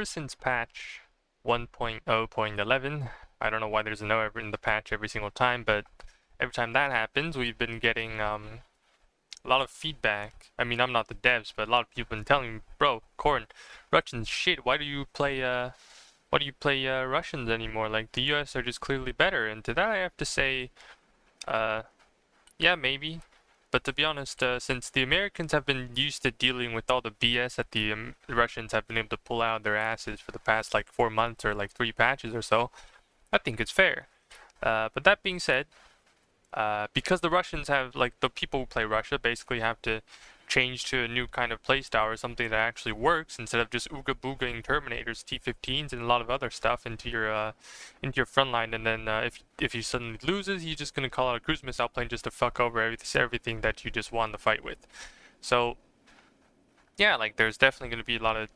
ever since patch 1.0.11, I don't know why there's a no ever in the patch every single time, but every time that happens, we've been getting a lot of feedback. I mean, I'm not the devs, but a lot of people have been telling me, bro, Corn, Russians shit. Why do you play Russians anymore? Like the US are just clearly better. And to that, I have to say, yeah, maybe. But to be honest, since the Americans have been used to dealing with all the BS that the Russians have been able to pull out of their asses for the past like 4 months or like 3 patches or so, I think it's fair. But that being said, because the Russians have, like, the people who play Russia basically have to change to a new kind of playstyle or something that actually works instead of just ooga booging Terminators, T-15s, and a lot of other stuff into your front line. And then if you suddenly loses, you're just gonna call out a cruise missile plane just to fuck over everything that you just won the fight with. So yeah, like there's definitely gonna be a lot of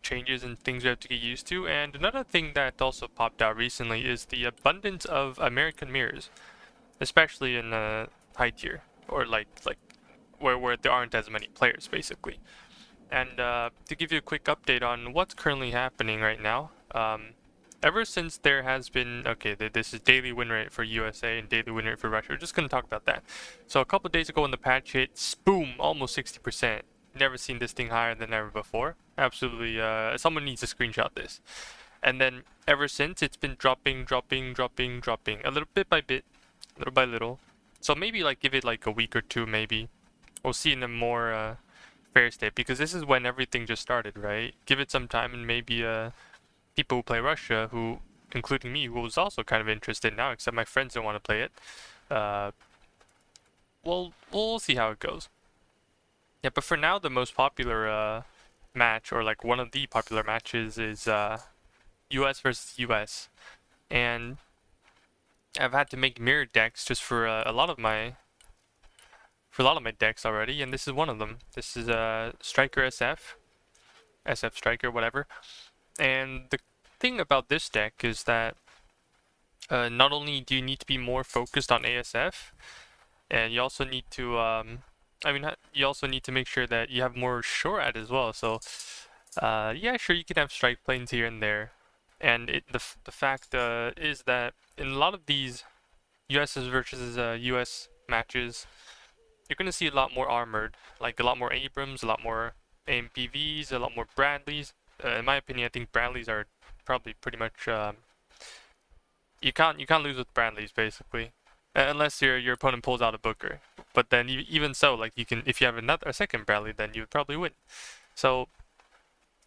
changes and things we have to get used to. And another thing that also popped out recently is the abundance of American mirrors, especially in high tier, or like where there aren't as many players basically. And to give you a quick update on what's currently happening right now, ever since there has been, okay, this is daily win rate for USA and daily win rate for Russia. We're just gonna talk about that. So a couple days ago when the patch hit, boom, almost 60%. Never seen this thing higher than ever before. Absolutely, someone needs to screenshot this. And then ever since, it's been dropping, a little bit by bit, little by little. So maybe like give it like a week or two, maybe we'll see in a more fair state, because this is when everything just started, right? Give it some time, and maybe people who play Russia, who, including me, who was also kind of interested now, except my friends don't want to play it, we'll see how it goes. Yeah, but for now, the most popular match, or like one of the popular matches, is US versus US, and I've had to make mirror decks just for a lot of my decks already, and this is one of them. This is Stryker SF Stryker, whatever. And the thing about this deck is that not only do you need to be more focused on ASF, and you also need to you also need to make sure that you have more SHORAD as well. So yeah, sure, you can have strike planes here and there, and the fact is that in a lot of these US versus US matches, you're going to see a lot more armored, like a lot more Abrams, a lot more AMPVs, a lot more Bradleys. In my opinion, I think Bradleys are probably pretty much you can't lose with Bradleys basically, unless your opponent pulls out a Booker. But then even so, like you can, if you have a second Bradley, then you would probably win. So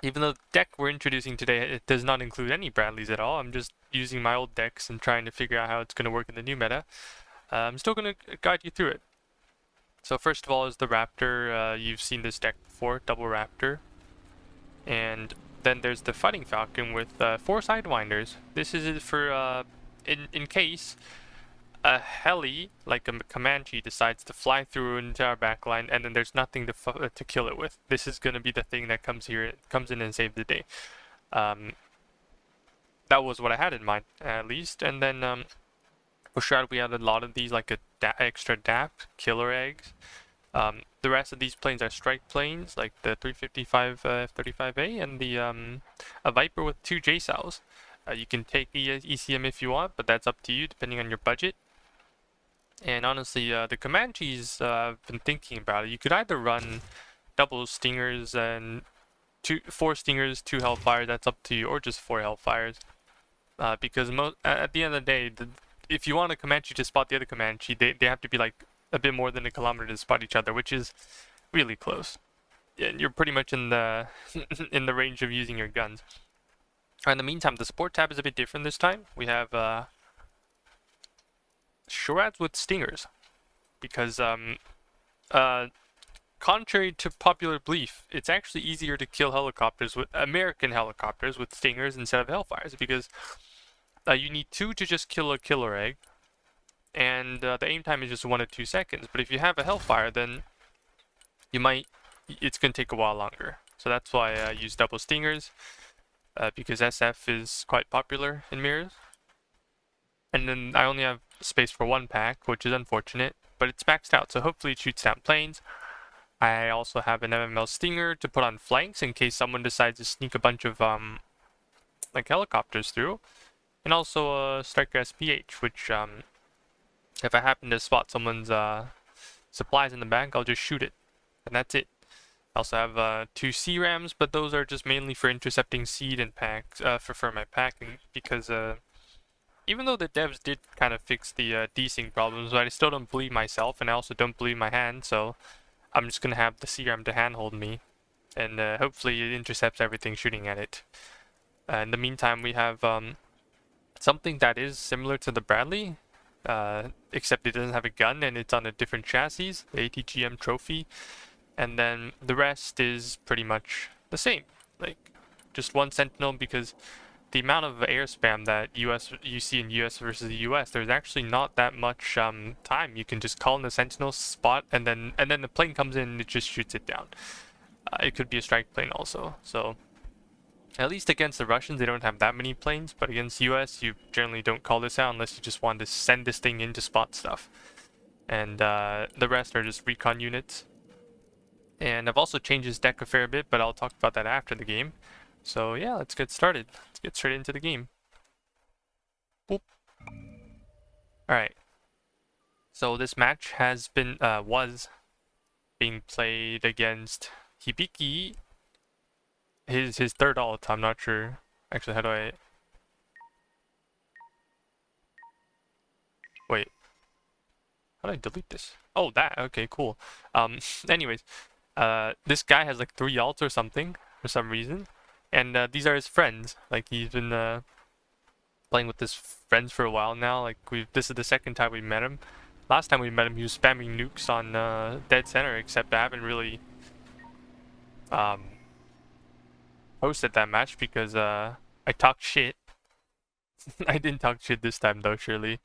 even though the deck we're introducing today, it does not include any Bradleys at all. I'm just using my old decks and trying to figure out how it's going to work in the new meta. I'm still going to guide you through it. So first of all is the Raptor. You've seen this deck before, double Raptor. And then there's the Fighting Falcon with 4 Sidewinders. This is for in case a heli, like a Comanche, decides to fly through into our backline, and then there's nothing to kill it with. This is going to be the thing that comes in and saves the day. That was what I had in mind, at least. And then for Shroud, we had a lot of these, like extra DAP, killer eggs. The rest of these planes are strike planes, like the 355 F-35A and the a Viper with 2 JSOWs. You can take the ECM if you want, but that's up to you depending on your budget. And honestly, the Comanches, I've been thinking about it. You could either run double Stingers and 4 Stingers, 2 Hellfires, that's up to you, or just 4 Hellfires. Because at the end of the day, if you want a Comanche to spot the other Comanche, they have to be like a bit more than a kilometer to spot each other, which is really close. And you're pretty much in the in the range of using your guns. In the meantime, the support tab is a bit different this time. We have SHORADs with Stingers, because contrary to popular belief, it's actually easier to kill helicopters with American helicopters with Stingers instead of Hellfires, because you need 2 to just kill a killer egg, and the aim time is just 1 to 2 seconds. But if you have a Hellfire, then it's gonna take a while longer. So that's why I use double Stingers, because SF is quite popular in mirrors. And then I only have space for 1 pack, which is unfortunate, but it's maxed out, so hopefully it shoots down planes. I also have an MML Stinger to put on flanks in case someone decides to sneak a bunch of like helicopters through, and also a Stryker SPH, which if I happen to spot someone's supplies in the back, I'll just shoot it, and that's it. I also have 2 C-rams, but those are just mainly for intercepting seed and packs, for my packing, because even though the devs did kind of fix the desync problems, I still don't believe myself, and I also don't believe my hand, so I'm just gonna have the C-ram to handhold me, and hopefully it intercepts everything shooting at it. In the meantime, we have something that is similar to the Bradley, except it doesn't have a gun and it's on a different chassis, the ATGM trophy, and then the rest is pretty much the same, like just 1 Sentinel, because the amount of air spam that you see in US versus the US, there's actually not that much time. You can just call in the Sentinel spot, and then the plane comes in and it just shoots it down. It could be a strike plane also, so at least against the Russians, they don't have that many planes, but against US, you generally don't call this out unless you just want to send this thing in to spot stuff. And the rest are just recon units. And I've also changed this deck a fair bit, but I'll talk about that after the game. So yeah, let's get started. Let's get straight into the game. Boop. Alright. So this match has been, was being played against Hibiki. His third ult, I'm not sure. Actually, how do I... Wait. How do I delete this? Oh, that. Okay, cool. Anyways, this guy has like 3 ults or something, for some reason. And these are his friends. Like, he's been playing with his friends for a while now. Like, this is the second time we met him. Last time we met him, he was spamming nukes on dead center, except I haven't really hosted that match because I talked shit. I didn't talk shit this time though, surely.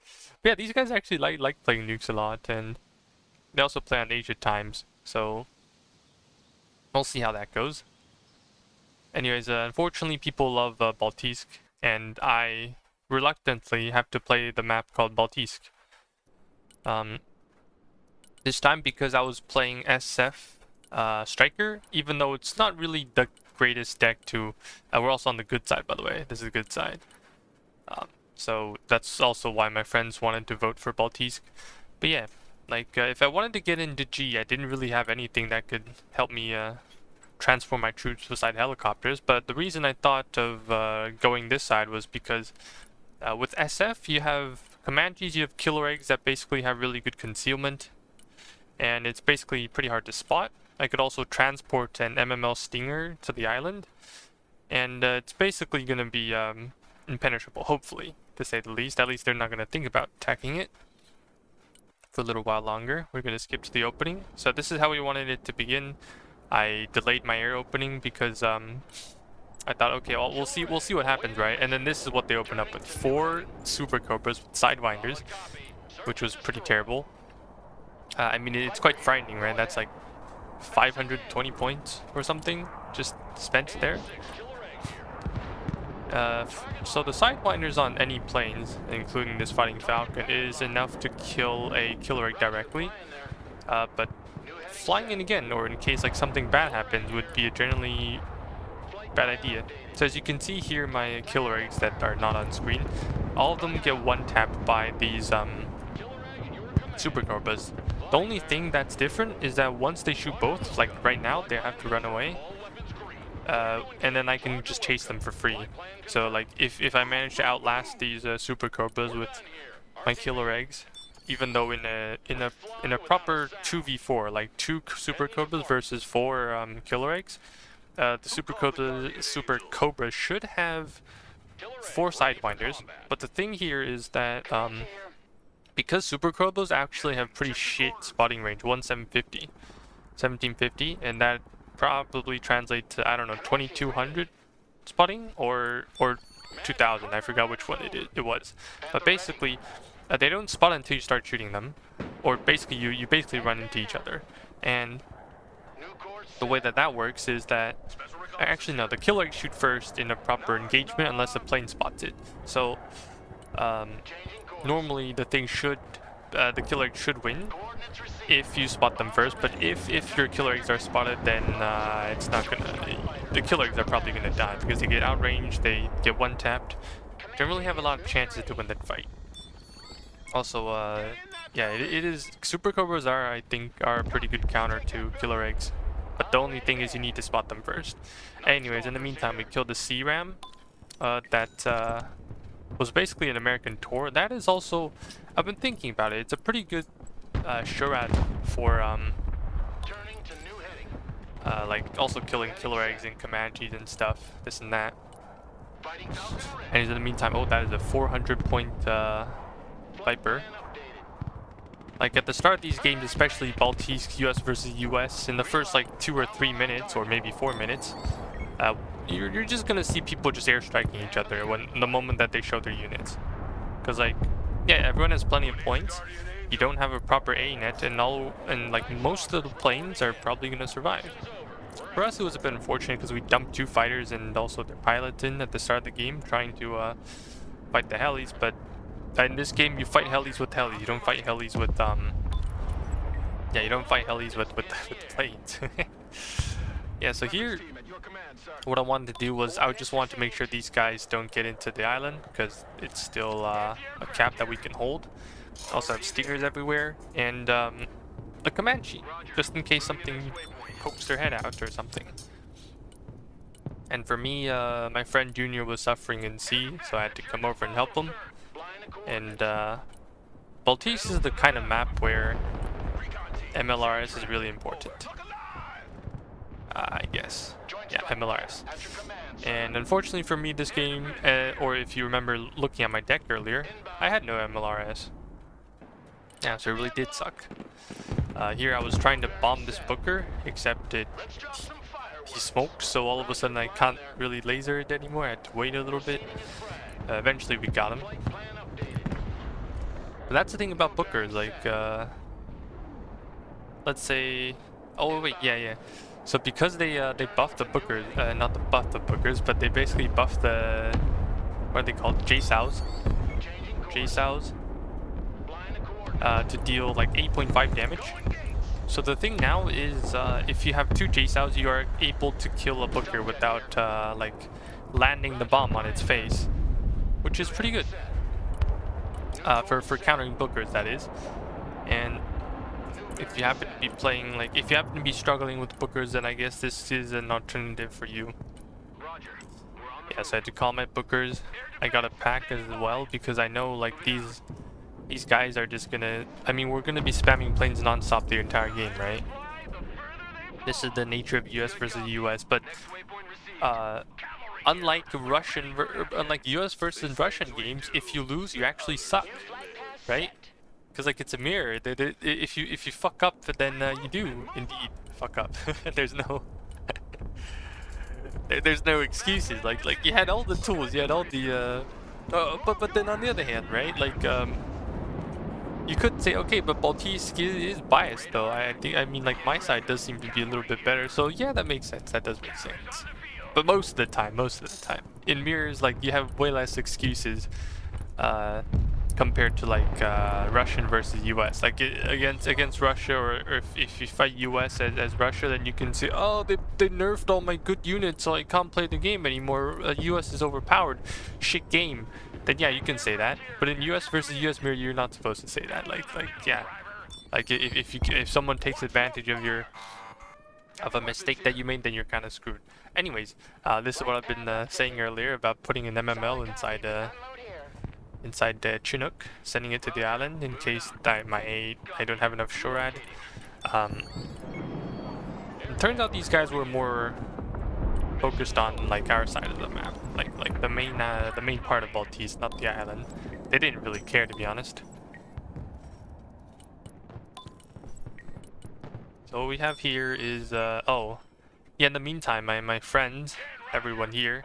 But yeah, these guys actually like playing nukes a lot, and they also play on Asia times, so we'll see how that goes. Anyways, unfortunately people love Baltisk, and I reluctantly have to play the map called Baltisk. This time because I was playing SF Stryker, even though it's not really the greatest deck to... we're also on the good side, by the way. This is the good side. So that's also why my friends wanted to vote for Baltisk. But yeah, like if I wanted to get into G, I didn't really have anything that could help me transform my troops beside helicopters. But the reason I thought of going this side was because with SF you have Comanches, you have killer eggs that basically have really good concealment, and it's basically pretty hard to spot. I could also transport an MML Stinger to the island, and it's basically going to be impenetrable, hopefully, to say the least. At least they're not going to think about attacking it for a little while longer. We're going to skip to the opening. So this is how we wanted it to begin. I delayed my air opening because I thought, okay, well, we'll see what happens, right? And then this is what they opened up with: 4 Super Cobras with Sidewinders, which was pretty terrible. I mean, it's quite frightening, right? That's like 520 points or something just spent there. So the Sidewinders on any planes, including this Fighting Falcon, is enough to kill a killer egg directly. But flying in again, or in case like something bad happens, would be a generally bad idea. So as you can see here, my killer eggs that are not on screen, all of them get 1-tapped by these Super Cobras. The only thing that's different is that once they shoot both, like right now, they have to run away. And then I can just chase them for free. So like if I manage to outlast these Super Cobras with my killer eggs, even though in a proper 2v4, like 2 Super Cobras versus 4 killer eggs, the Super Cobra should have 4 Sidewinders. But the thing here is that because Super Cobras actually have pretty shit spotting range, 1750, and that probably translates to, I don't know, 2200 spotting or 2000. I forgot which one it was. But basically, they don't spot until you start shooting them, or basically you basically run into each other. And the way that works is that, actually no, the killer eggs shoot first in a proper engagement unless the plane spots it. So normally the killer egg should win if you spot them first, but if your killer eggs are spotted, then it's not gonna, the killer eggs are probably gonna die because they get outranged, they get one tapped. Don't really have a lot of chances to win that fight. Also, yeah, it is. Super Cobras are, I think, are a pretty good counter to killer eggs. But the only thing is you need to spot them first. Anyways, in the meantime, we killed the Sea Ram. That was basically an American tour. That is also, I've been thinking about it. It's a pretty good charade for like also killing killer eggs and Comanches and stuff, this and that. And in the meantime, oh, that is a 400-point Viper. Like at the start of these games, especially Baltisk US versus US, in the first like 2 or 3 minutes, or maybe 4 minutes, you're just gonna see people just airstriking each other when the moment that they show their units. Because like, yeah, everyone has plenty of points. You don't have a proper A net, and like most of the planes are probably gonna survive. For us, it was a bit unfortunate because we dumped 2 fighters and also their pilots in at the start of the game, trying to fight the helis. But in this game, you fight helis with helis. You don't fight helis with yeah, you don't fight helis with planes. Yeah, so here, what I wanted to do was I just wanted to make sure these guys don't get into the island because it's still a cap that we can hold. Also have stingers everywhere, and a Comanche, just in case something pokes their head out or something. And for me, my friend Junior was suffering in C, so I had to come over and help him. And Baltisk is the kind of map where MLRS is really important. I guess. Yeah, MLRS. And unfortunately for me, this game, or if you remember looking at my deck earlier, I had no MLRS. Yeah, so it really did suck. Here I was trying to bomb this Booker, except he smoked, so all of a sudden I can't really laser it anymore. I had to wait a little bit. Eventually we got him. But that's the thing about Bookers, like, let's say, oh wait, yeah. So because they buffed the Bookers, not the buff the Bookers, but they basically buffed the, what are they called, J-Sows, to deal like 8.5 damage. So the thing now is, if you have 2 J-Sows, you are able to kill a Booker without like landing the bomb on its face, which is pretty good for countering Bookers, that is. And if you happen to be playing, like, if you happen to be struggling with Bookers, then I guess this is an alternative for you. Yeah, so I had to call my Bookers. I got a pack as well because I know, like, these guys are just gonna, I mean, we're gonna be spamming planes non-stop the entire game, right? This is the nature of US versus US, but unlike US versus Russian games, if you lose, you actually suck, right? Because like it's a mirror. If you fuck up, then you do indeed fuck up. There's no there's no excuses. Like you had all the tools, you had all the but then on the other hand, right? Like you could say, okay, but Baltisk is biased though. I mean like my side does seem to be a little bit better. So yeah, that makes sense. That does make sense. But most of the time, in mirrors, like you have way less excuses. Compared to like Russian versus US, like against Russia, or if you fight US as Russia, then you can say, oh, they nerfed all my good units, so I can't play the game anymore. US is overpowered, shit game. Then yeah, you can say that. But in US versus US mirror, you're not supposed to say that. Like yeah, like if someone takes advantage of a mistake that you made, then you're kind of screwed. Anyways, this is what I've been saying earlier about putting an MML inside the Chinook, sending it to the island in case I don't have enough shorad. It turns out these guys were more focused on like our side of the map, like the main part of Baltisk, not the island. They didn't really care, to be honest. So what we have here is oh yeah, in the meantime, my friends, everyone here,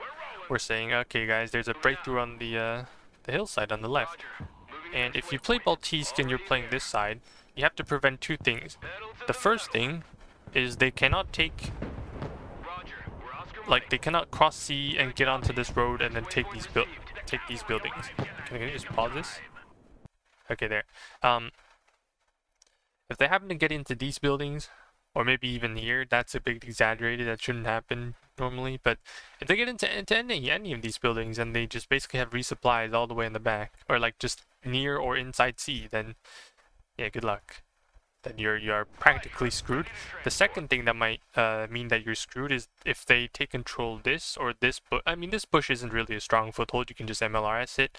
were saying, okay guys, there's a breakthrough on the hillside on the left, and if you play Baltisk and you're playing this side, you have to prevent 2 things. The first thing is they cannot they cannot cross sea and get onto this road and then take these buildings. Can I just pause this? Okay, there. If they happen to get into these buildings, or maybe even here. That's a bit exaggerated. That shouldn't happen normally. But if they get into any of these buildings and they just basically have resupplies all the way in the back, or like just near or inside C, then yeah, good luck. Then you are practically screwed. The second thing that might mean that you're screwed is if they take control of this or this bush. I mean, this bush isn't really a strong foothold. You can just MLRS it.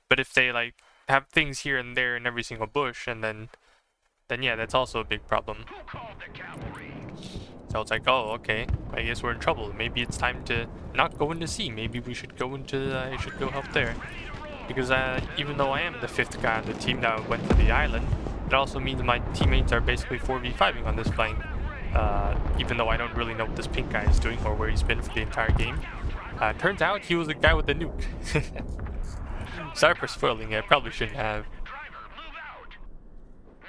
But if they like have things here and there in every single bush, and then yeah, that's also a big problem. So it's like, oh, okay, I guess we're in trouble. Maybe it's time to not go into C. Maybe we should go into. I should go help there, because even though I am the 5th guy on the team that went to the island, it also means my teammates are basically 4v5ing on this flank. Even though I don't really know what this pink guy is doing or where he's been for the entire game. Turns out he was a guy with the nuke. Sorry for spoiling it. I probably shouldn't have.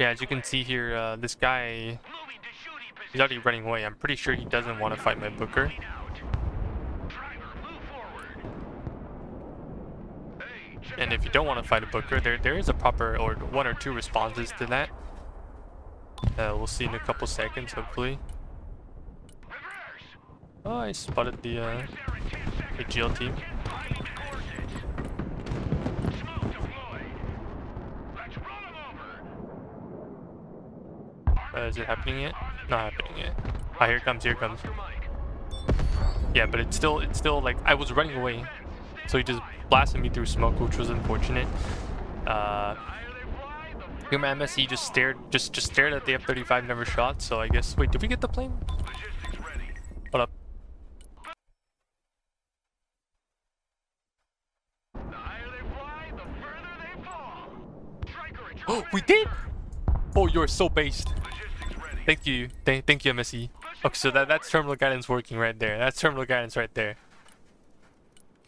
Yeah, as you can see here, this guy, he's already running away. I'm pretty sure he doesn't want to fight my Booker. And if you don't want to fight a Booker, there is a proper, or 1 or 2 responses to that. We'll see in a couple seconds, hopefully. Oh, I spotted the GL team. Is it happening yet? Not happening yet. Ah, here it comes, here it comes. Yeah, but it's still like, I was running away. So he just blasted me through smoke, which was unfortunate. Here my MSE just stared at the F-35, never shot, so I guess, wait, did we get the plane? Hold up. Oh, we did! Oh, you're so based. Thank you. Thank you, MSE. Okay, so that's terminal guidance working right there. That's terminal guidance right there.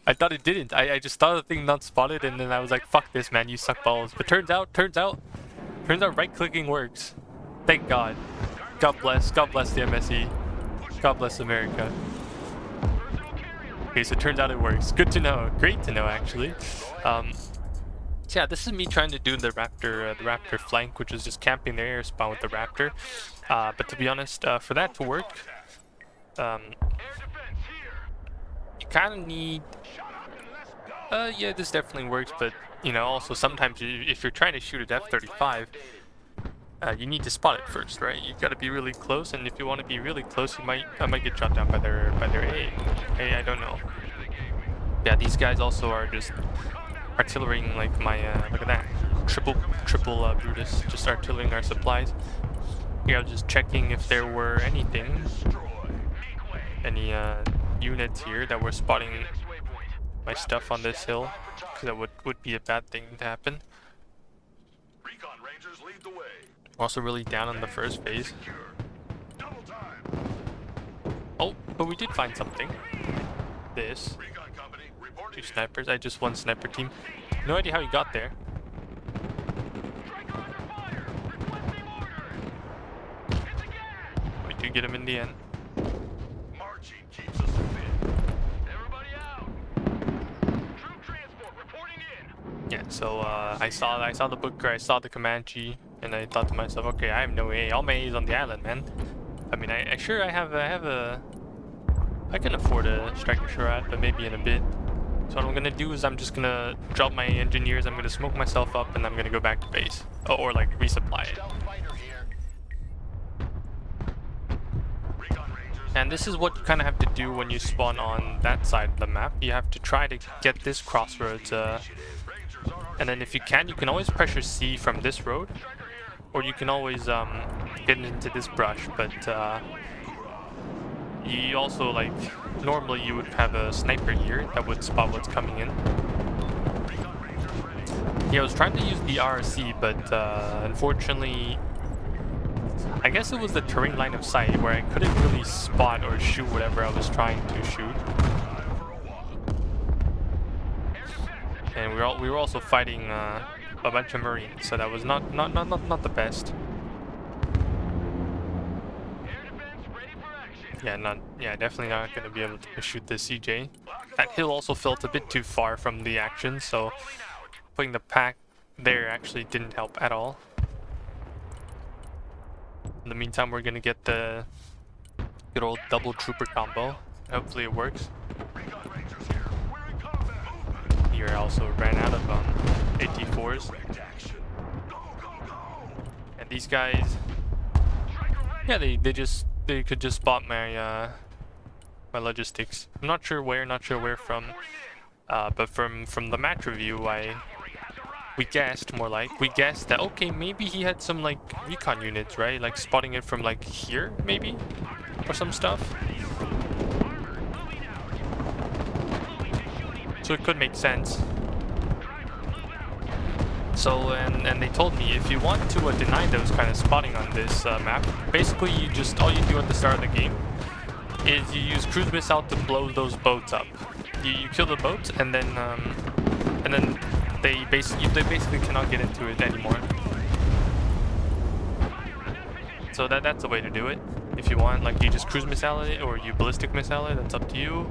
I thought it didn't. I just thought the thing not spotted, and then I was like, fuck this, man, you suck balls. But turns out right-clicking works. Thank God. God bless the MSE. God bless America. Okay, so it turns out it works. Good to know. Great to know, actually. So yeah, this is me trying to do the Raptor flank, which is just camping their air spawn with the Raptor. But to be honest, for that to work, you kind of need. Yeah, this definitely works, but you know, also sometimes if you're trying to shoot at F-35, you need to spot it first, right? You've got to be really close, and if you want to be really close, I might get shot down by their A. I don't know. Yeah, these guys also are just artillerying like my look at that triple Brutus, just artillerying our supplies. Here I was just checking if there were any units here that were spotting my stuff on this hill, because that would be a bad thing to happen. Also really down on the first phase. Oh, but we did find something. This. 2 snipers. I just 1 sniper team. No idea how he got there. We do get him in the end. Yeah, so I saw the Booker, I saw the Comanche, and I thought to myself, okay, I have no A. All my A is on the island, man. I mean, I can afford a Stryker SOF, but maybe in a bit. So what I'm gonna do is I'm just gonna drop my engineers, I'm gonna smoke myself up, and I'm gonna go back to base. Oh, or like resupply it. And this is what you kind of have to do when you spawn on that side of the map. You have to try to get this crossroads, and then if you can always pressure C from this road, or you can always get into this brush, but you also, like, normally you would have a sniper here that would spot what's coming in. Yeah, I was trying to use the RC, but unfortunately, I guess it was the terrain line of sight where I couldn't really spot or shoot whatever I was trying to shoot. And we were also fighting a bunch of Marines, so that was not the best. Yeah, definitely not going to be able to shoot the CJ. That hill also felt a bit too far from the action, so putting the pack there actually didn't help at all. In the meantime, we're gonna get the good old double trooper combo. Hopefully it works. Here I also ran out of AT4s. And these guys, yeah, they could just spot my my logistics. I'm not sure where from, but from the match review, we guessed that okay, maybe he had some like recon units, right? Like spotting it from like here, maybe, or some stuff. So it could make sense. So and they told me if you want to deny those kind of spotting on this map, basically all you do at the start of the game is you use cruise missile to blow those boats up. You kill the boats and then they basically cannot get into it anymore. So that's a way to do it. If you want, like, you just cruise missile it or you ballistic missile it, that's up to you.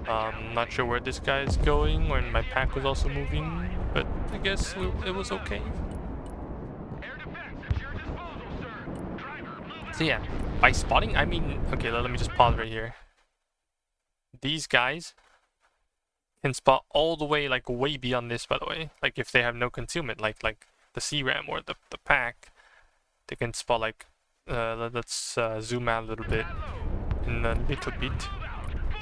Not sure where this guy is going when my pack was also moving, but I guess it was okay. So yeah, by spotting, I mean, okay, let me just pause right here. These guys can spot all the way, like way beyond this, by the way. Like if they have no concealment, like the CRAM or the pack, they can spot like, let's zoom out a little bit, in a little bit.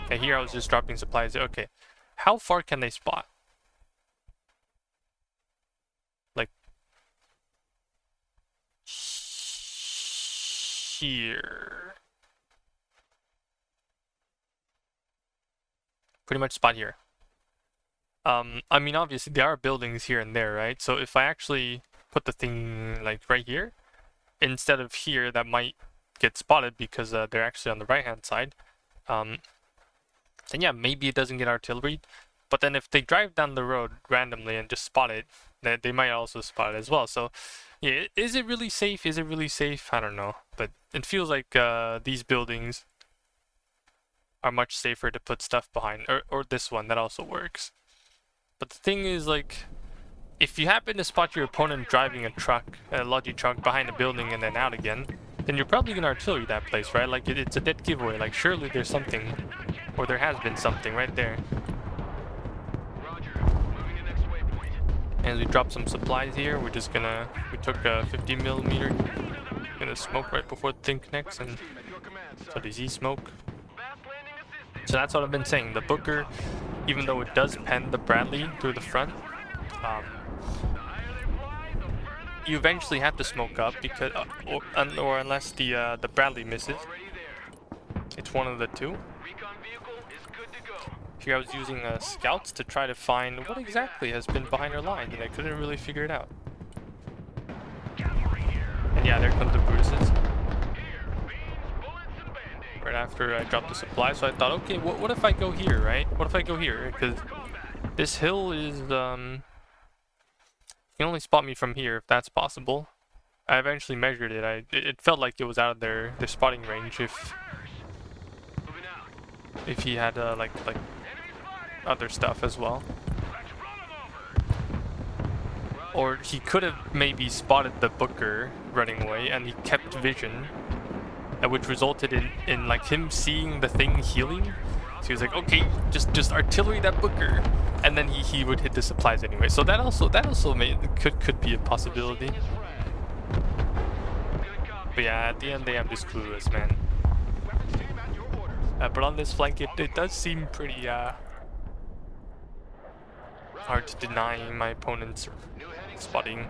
And here I was just dropping supplies. Okay, how far can they spot? Like here. Pretty much spot here. I mean, obviously there are buildings here and there, right? So if I actually put the thing like right here, instead of here, that might get spotted because they're actually on the right-hand side. And yeah, maybe it doesn't get artillery, but then if they drive down the road randomly and just spot it, they might also spot it as well. So yeah, is it really safe? Is it really safe? I don't know, but it feels like these buildings are much safer to put stuff behind, or this one, that also works. But the thing is, like, if you happen to spot your opponent driving a truck, a Logi truck, behind a building and then out again, then you're probably gonna artillery that place, right? Like it's a dead giveaway. Like surely there's something, or there has been something right there. And we dropped some supplies here. We took a 50mm, gonna smoke right before the thing connects, and so does he smoke. So that's what I've been saying. The Booker, even though it does pen the Bradley through the front, you eventually have to smoke up because, or unless the Bradley misses. It's one of the two. Here I was using scouts to try to find what exactly has been behind our line, and I couldn't really figure it out. And yeah, there comes the Brutuses. Right after I dropped the supply, so I thought, okay, what if I go here, right? What if I go here? Because this hill is, you can only spot me from here if that's possible. I eventually measured it. It felt like it was out of their spotting range if he had like other stuff as well. Or he could have maybe spotted the Booker running away and he kept vision, which resulted in like him seeing the thing healing. So he was like, okay, just artillery that Booker, and then he would hit the supplies anyway. So that also could be a possibility. But yeah, at the end of the day, I'm just clueless, man. But on this flank, it does seem pretty hard to deny my opponent's spotting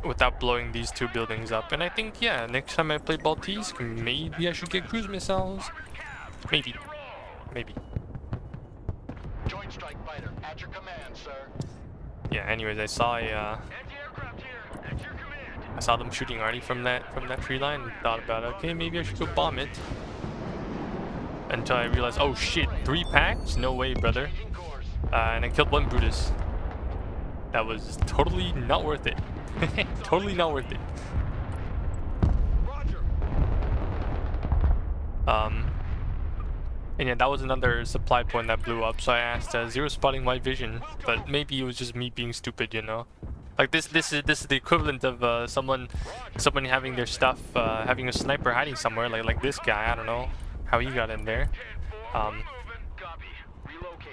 without blowing these two buildings up. And I think, yeah, next time I play Baltisk, maybe I should get cruise missiles. Maybe. Joint strike fighter at your command, sir. Yeah, anyways, I saw them shooting Arnie from that tree line and thought about, okay, maybe I should go bomb it. Until I realized, oh shit, 3 packs? No way, brother. And I killed 1 Brutus. That was totally not worth it. Totally not worth it. And yeah, that was another supply point that blew up, so I asked, zero spotting white vision, but maybe it was just me being stupid, you know? Like this is the equivalent of someone having their stuff, having a sniper hiding somewhere, like this guy. I don't know how he got in there.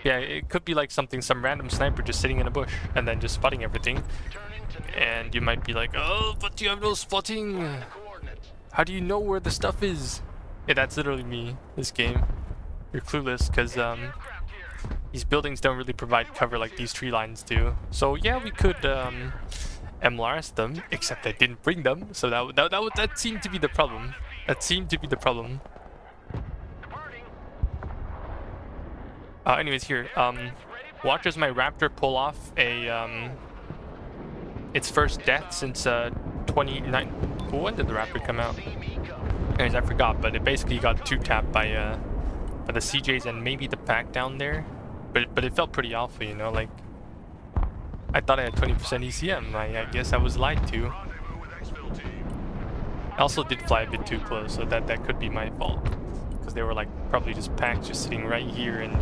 Yeah, it could be like some random sniper just sitting in a bush and then just spotting everything. And you might be like, oh, but you have no spotting. How do you know where the stuff is? Yeah, that's literally me. This game, you're clueless because these buildings don't really provide cover like these tree lines do. So yeah, we could MLRS them, except I didn't bring them. So that seemed to be the problem. That seemed to be the problem. Anyways, here, watch as my Raptor pull off a its first death since 29. When did the Raptor come out? Anyways, I forgot, but it basically got 2-tapped by the CJs and maybe the pack down there. But it felt pretty alpha, you know, like I thought I had 20% ECM. I guess I was lied to. I also did fly a bit too close, so that could be my fault. Because they were like probably just packs just sitting right here, and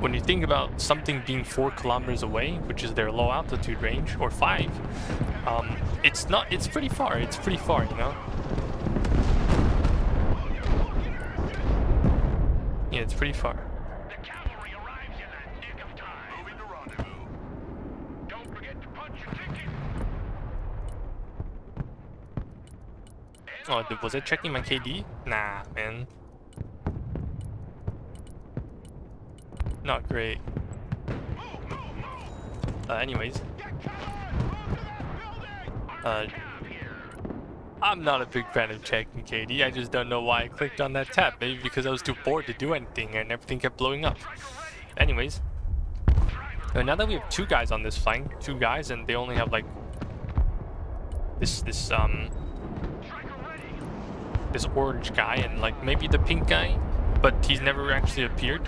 when you think about something being 4 kilometers away, which is their low altitude range, or 5, it's pretty far, you know? Yeah, it's pretty far. Oh, was it checking my KD? Nah, man. Not great. Anyways. I'm not a big fan of checking KD. I just don't know why I clicked on that tab. Maybe because I was too bored to do anything and everything kept blowing up. Anyways. Now that we have 2 guys on this flank, 2 guys, and they only have like this orange guy and like maybe the pink guy, but he's never actually appeared.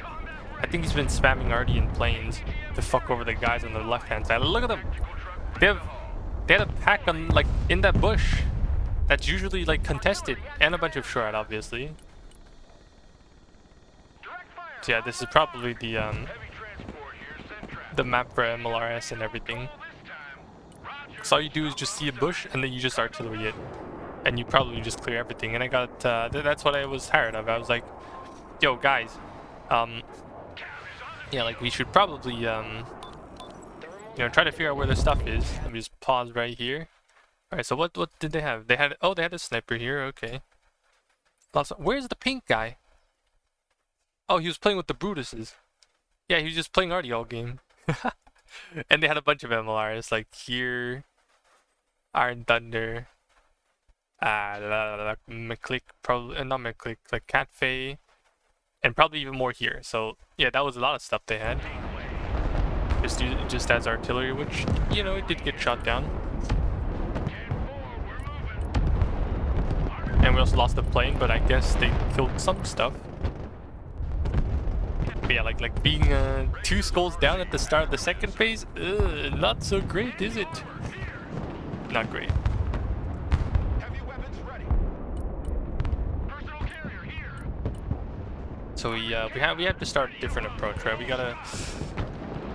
I think he's been spamming already in planes to fuck over the guys on the left-hand side. Look at them. They had a pack on like in that bush that's usually like contested, and a bunch of short, obviously. So yeah, this is probably the map for MLRS and everything. So all you do is just see a bush and then you just artillery it, and you probably just clear everything. And I got that's what I was tired of. I was like, yo guys, yeah, like we should probably you know, try to figure out where the stuff is. Let me just pause right here. All right, so what did they have? They had a sniper here. Okay. Where's the pink guy? Oh, he was playing with the Brutuses. Yeah, he was just playing Artie all game. And they had a bunch of MLRs like here, Iron Thunder, McClick, probably not McClick, like Catfay, and probably even more here. So yeah, that was a lot of stuff they had. Just as artillery, which, you know, it did get shot down. And we also lost the plane, but I guess they killed some stuff. But yeah, like being 2 skulls down at the start of the second phase, not so great, is it? Not great. So we have to start a different approach, right? We gotta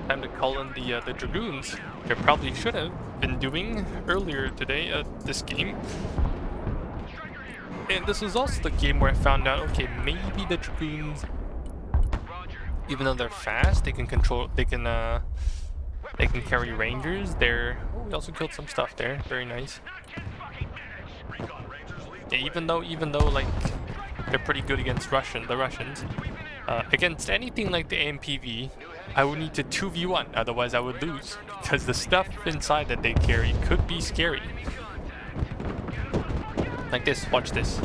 time to call in the Dragoons, which I probably should have been doing earlier today this game. And this was also the game where I found out, okay, maybe the Dragoons, even though they're fast, they can carry Rangers. Oh, we also killed some stuff there. Very nice. Yeah, even though like they're pretty good against the Russians. Against anything like the AMPV, I would need to 2v1, otherwise I would lose, because the stuff inside that they carry could be scary. Like this, watch this.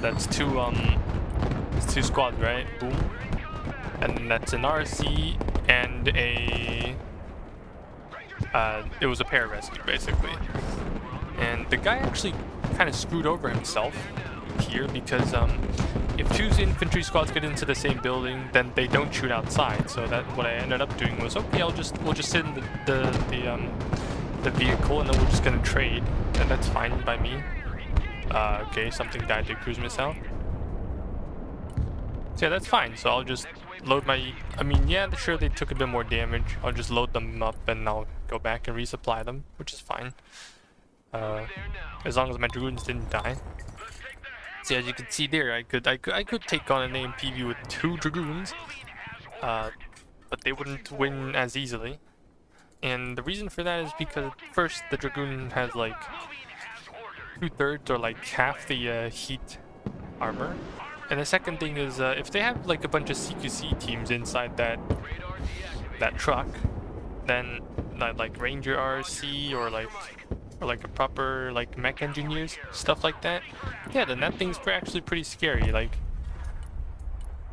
That's it's 2 squads, right? Boom. And that's an RC and it was a pararescue basically. And the guy actually kind of screwed over himself here, because if 2 infantry squads get into the same building, then they don't shoot outside. So that what I ended up doing was, okay, we'll just sit in the vehicle, and then we're just gonna trade, and that's fine by me. Okay, something died to cruise missile. Yeah, that's fine. So I'll just load my... I mean, yeah, sure, they took a bit more damage. I'll just load them up and I'll go back and resupply them, which is fine. As long as my Dragoons didn't die. See, as you can see there, I could take on an AMPV with 2 Dragoons, but they wouldn't win as easily. And the reason for that is because first, the Dragoon has like 2/3 or like half the heat armor. And the second thing is, if they have like a bunch of CQC teams inside that truck, then like Ranger RC or like a proper like mech engineers, stuff like that, yeah, then that thing's actually pretty scary. Like,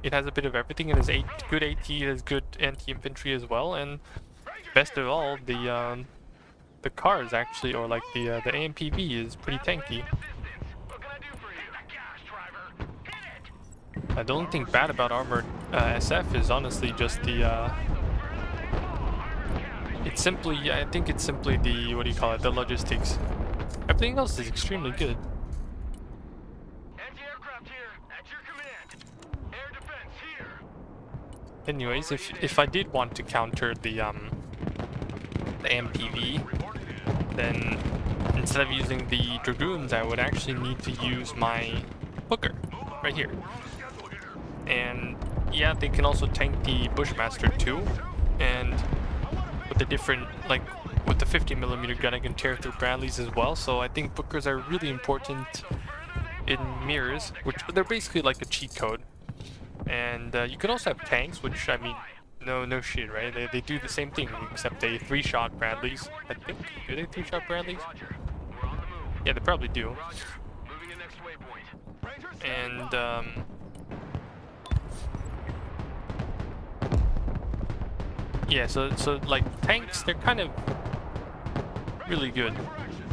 it has a bit of everything. It has good AT, it has good anti-infantry as well, and best of all, the cars actually, or like the AMPV is pretty tanky. The only thing bad about Armored SF is honestly just the it's simply, I think it's simply the, what do you call it, the logistics. Everything else is extremely good. Anti-aircraft here, at your command. Air defense here. Anyways, if I did want to counter the MPV, then instead of using the Dragoons, I would actually need to use my Booker right here. And yeah, they can also tank the Bushmaster too, and with the different, like with the 50mm gun, I can tear through Bradleys as well. So I think Bookers are really important in mirrors, which they're basically like a cheat code. And you can also have tanks, which, I mean, no shit, right? They do the same thing, except they 3-shot Bradleys, I think. Do they 3-shot Bradleys? Yeah, they probably do. And yeah, so like tanks, they're kind of really good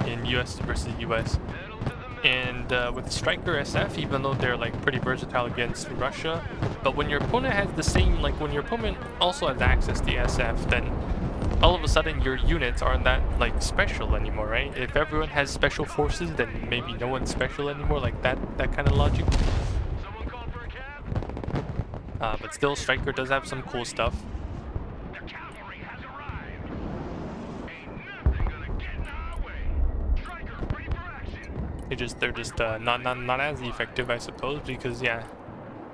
in US versus US. And with Stryker SF, even though they're like pretty versatile against Russia, but when your opponent has the same, like when your opponent also has access to SF, then all of a sudden your units aren't that like special anymore, right? If everyone has special forces, then maybe no one's special anymore, like that kind of logic. But still, Stryker does have some cool stuff. They're just not as effective, I suppose, because yeah,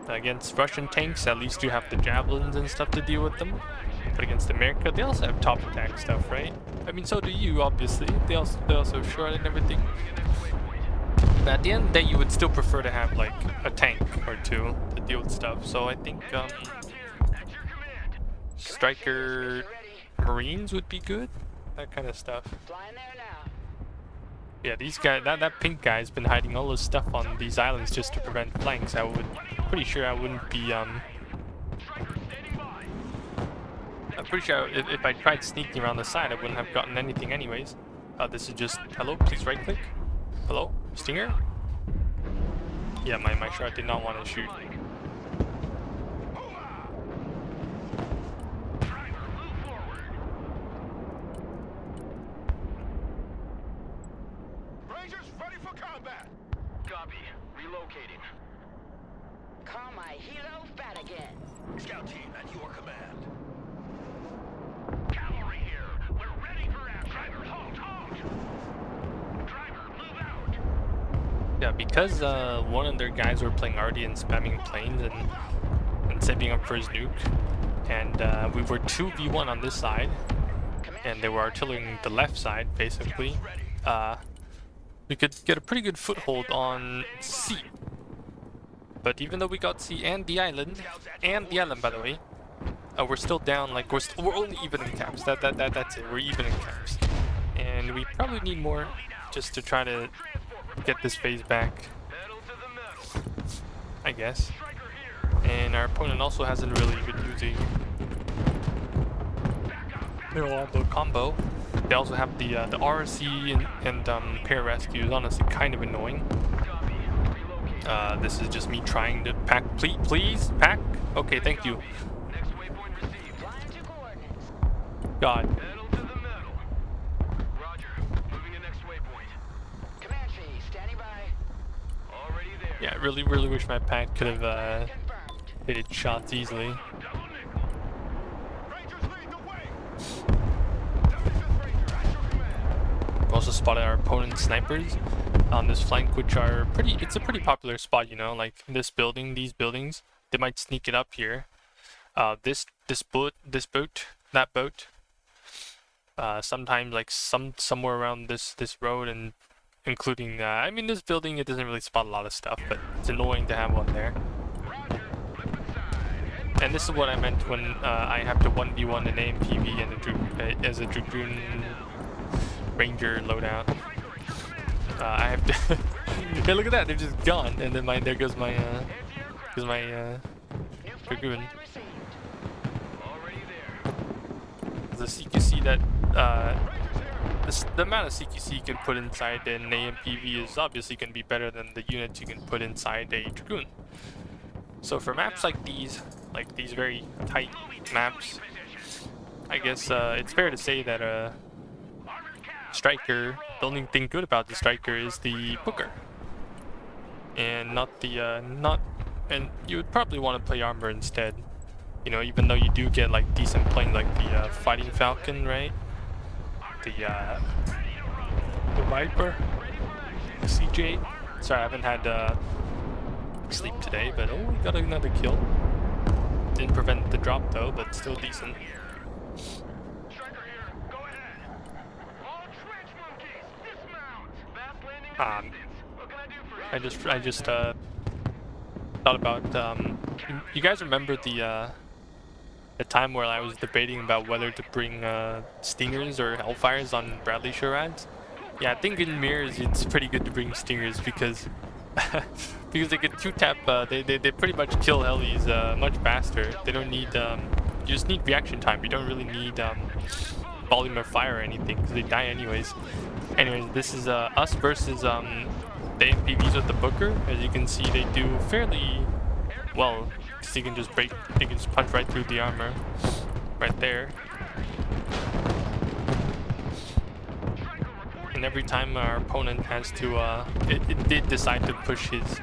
against Russian tanks, at least you have the javelins and stuff to deal with them. But against America, they also have top attack stuff, right? I mean, so do you, obviously. They also short and everything. But at the end of the day, you would still prefer to have like a tank or two to deal with stuff. So I think Stryker Marines would be good. That kind of stuff. Yeah, these guys, that pink guy's been hiding all this stuff on these islands just to prevent flanks. Pretty sure I wouldn't be, I'm pretty sure if I tried sneaking around the side, I wouldn't have gotten anything anyways. This is just, hello, please right click. Hello, Stinger? Yeah, my shot did not want to shoot. Scout team at your command. Cavalry here. We're ready for app. Driver, halt! Driver, move out. Yeah, because one of their guys were playing Arty and spamming planes and saving up for his nuke, and we were 2v1 on this side, and they were artillerying the left side, basically. We could get a pretty good foothold on C. But even though we got C and the island, by the way, we're still down. Like we're only even in caps. That's it. We're even in caps, and we probably need more just to try to get this phase back, I guess. And our opponent also hasn't really been using their combo. They also have the RC and pararescue is honestly kind of annoying. This is just me trying to pack. Please, pack. Okay, thank you. God. Yeah, I really wish my pack could have They did shots easily. Rangers lead the way. 75th Ranger at your command. We also spotted our opponent's snipers on this flank, which are pretty. It's a pretty popular spot, you know, like this building, these buildings. They might sneak it up here. This boat, that boat. Sometimes like somewhere around this road, and including I mean this building, it doesn't really spot a lot of stuff, but it's annoying to have one there. And this is what I meant when I have to 1v1 an AMPV and as a Dragoon Ranger loadout. I have to. Hey, look at that! They're just gone, and then there goes my Dragoon. The CQC that the amount of CQC you can put inside an AMPV is obviously going to be better than the units you can put inside a Dragoon. So for maps like these very tight maps, I guess it's fair to say that Stryker, the only thing good about the Stryker is the Booker, and not the and you would probably want to play Armor instead. You know, even though you do get like decent planes like the Fighting Falcon, right? The Viper, the CJ. Sorry, I haven't had sleep today, but oh, we got another kill. Didn't prevent the drop though, but still decent. Stryker here. Go ahead. All trench monkeys, dismount. Fast landing distance. What can I do for you? I just thought about you guys remember the time where I was debating about whether to bring Stingers or Hellfires on Bradley Shurads? Yeah, I think in mirrors it's pretty good to bring Stingers because because they get 2-tap, they pretty much kill helis much faster. They don't need you just need reaction time. You don't really need volume of fire or anything because they die anyways. Anyways, this is us versus the MPVs with the Booker. As you can see, they do fairly well. So you can just punch right through the armor, right there. And every time our opponent has to, it did decide to push his